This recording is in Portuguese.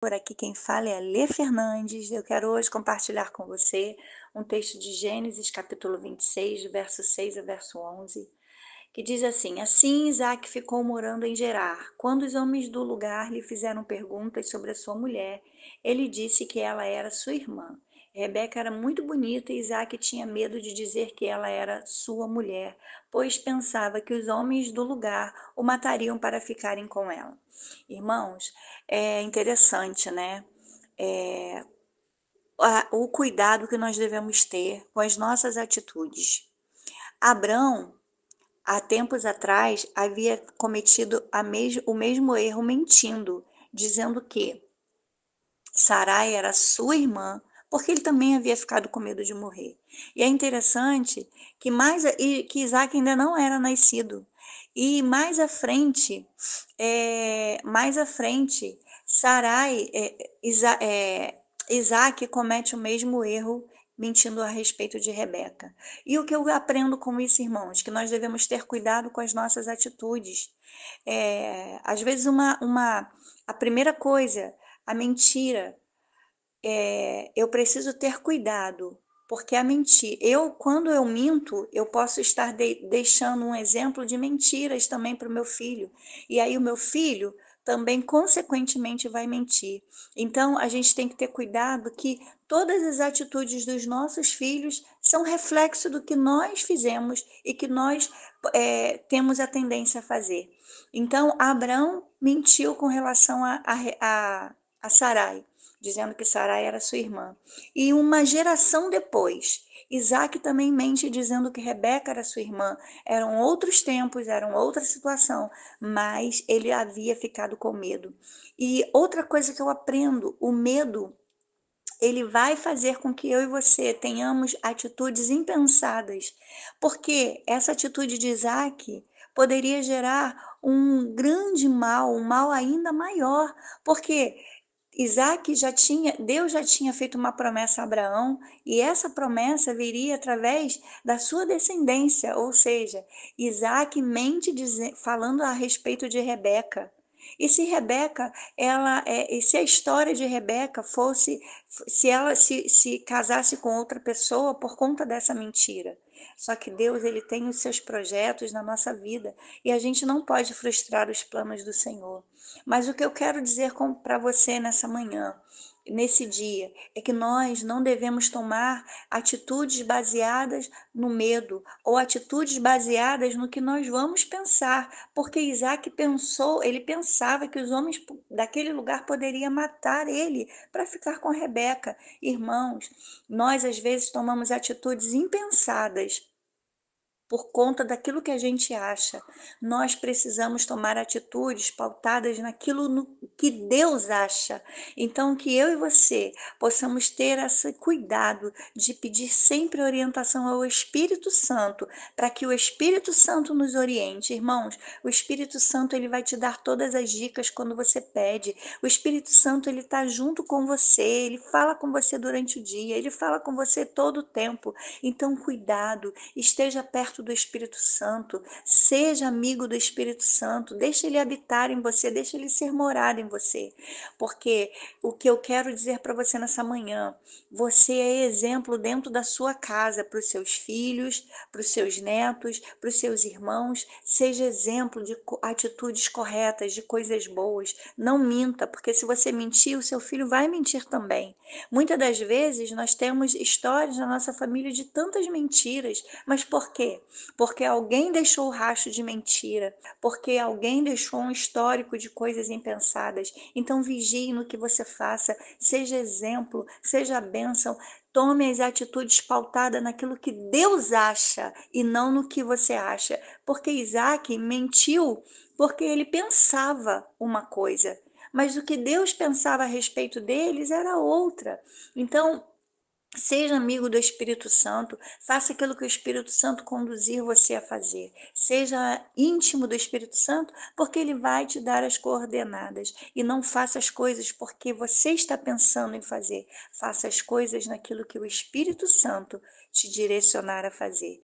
Por aqui quem fala é a Lê Fernandes. Eu quero hoje compartilhar com você um texto de Gênesis, capítulo 26, do verso 6 ao verso 11, que diz assim: Assim Isaque ficou morando em Gerar. Quando os homens do lugar lhe fizeram perguntas sobre a sua mulher, ele disse que ela era sua irmã. Rebeca era muito bonita e Isaque tinha medo de dizer que ela era sua mulher, pois pensava que os homens do lugar o matariam para ficarem com ela. Irmãos, é interessante, né? É, o cuidado que nós devemos ter com as nossas atitudes. Abrão, há tempos atrás, havia cometido o mesmo erro mentindo, dizendo que Sarai era sua irmã, porque ele também havia ficado com medo de morrer. E é interessante que Isaac ainda não era nascido. E mais à frente, Sarai, Isaac comete o mesmo erro mentindo a respeito de Rebeca. E o que eu aprendo com isso, irmãos? Que nós devemos ter cuidado com as nossas atitudes. Às vezes, a primeira coisa, a mentira, eu preciso ter cuidado, porque a mentira, quando eu minto, eu posso estar deixando um exemplo de mentiras também para o meu filho. E aí o meu filho também, consequentemente, vai mentir. Então, a gente tem que ter cuidado que todas as atitudes dos nossos filhos são reflexo do que nós fizemos e que nós temos a tendência a fazer. Então, Abraão mentiu com relação a Sarai, dizendo que Sarai era sua irmã. E uma geração depois, Isaac também mente dizendo que Rebeca era sua irmã. Eram outros tempos, eram outra situação, mas ele havia ficado com medo. E outra coisa que eu aprendo, o medo, ele vai fazer com que eu e você tenhamos atitudes impensadas, porque essa atitude de Isaac poderia gerar um grande mal, um mal ainda maior, porque Deus já tinha feito uma promessa a Abraão, e essa promessa viria através da sua descendência, ou seja, Isaac mente falando a respeito de Rebeca. E se Rebeca, e se a história de Rebeca fosse, se ela se casasse com outra pessoa por conta dessa mentira. Só que Deus, ele tem os seus projetos na nossa vida e a gente não pode frustrar os planos do Senhor. Mas o que eu quero dizer para você nessa manhã, nesse dia, é que nós não devemos tomar atitudes baseadas no medo ou atitudes baseadas no que nós vamos pensar, porque Isaac ele pensava que os homens daquele lugar poderiam matar ele para ficar com Rebeca. Irmãos, nós às vezes tomamos atitudes impensadas por conta daquilo que a gente acha. Nós precisamos tomar atitudes pautadas naquilo que Deus acha. Então, que eu e você possamos ter esse cuidado de pedir sempre orientação ao Espírito Santo, para que o Espírito Santo nos oriente. Irmãos, o Espírito Santo, ele vai te dar todas as dicas quando você pede. O Espírito Santo, ele está junto com você, ele fala com você durante o dia, ele fala com você todo o tempo. Então, cuidado, esteja perto do Espírito Santo, seja amigo do Espírito Santo, deixe ele habitar em você, deixe ele ser morado em você, porque o que eu quero dizer para você nessa manhã, você é exemplo dentro da sua casa para os seus filhos, para os seus netos, para os seus irmãos, seja exemplo de atitudes corretas, de coisas boas, não minta, porque se você mentir, o seu filho vai mentir também. Muitas das vezes nós temos histórias na nossa família de tantas mentiras, mas por quê? Porque alguém deixou o rastro de mentira, porque alguém deixou um histórico de coisas impensadas. Então vigie no que você faça, seja exemplo, seja bênção, tome as atitudes pautadas naquilo que Deus acha e não no que você acha. Porque Isaac mentiu porque ele pensava uma coisa, mas o que Deus pensava a respeito deles era outra. Então, seja amigo do Espírito Santo, faça aquilo que o Espírito Santo conduzir você a fazer. Seja íntimo do Espírito Santo, porque ele vai te dar as coordenadas. E não faça as coisas porque você está pensando em fazer. Faça as coisas naquilo que o Espírito Santo te direcionar a fazer.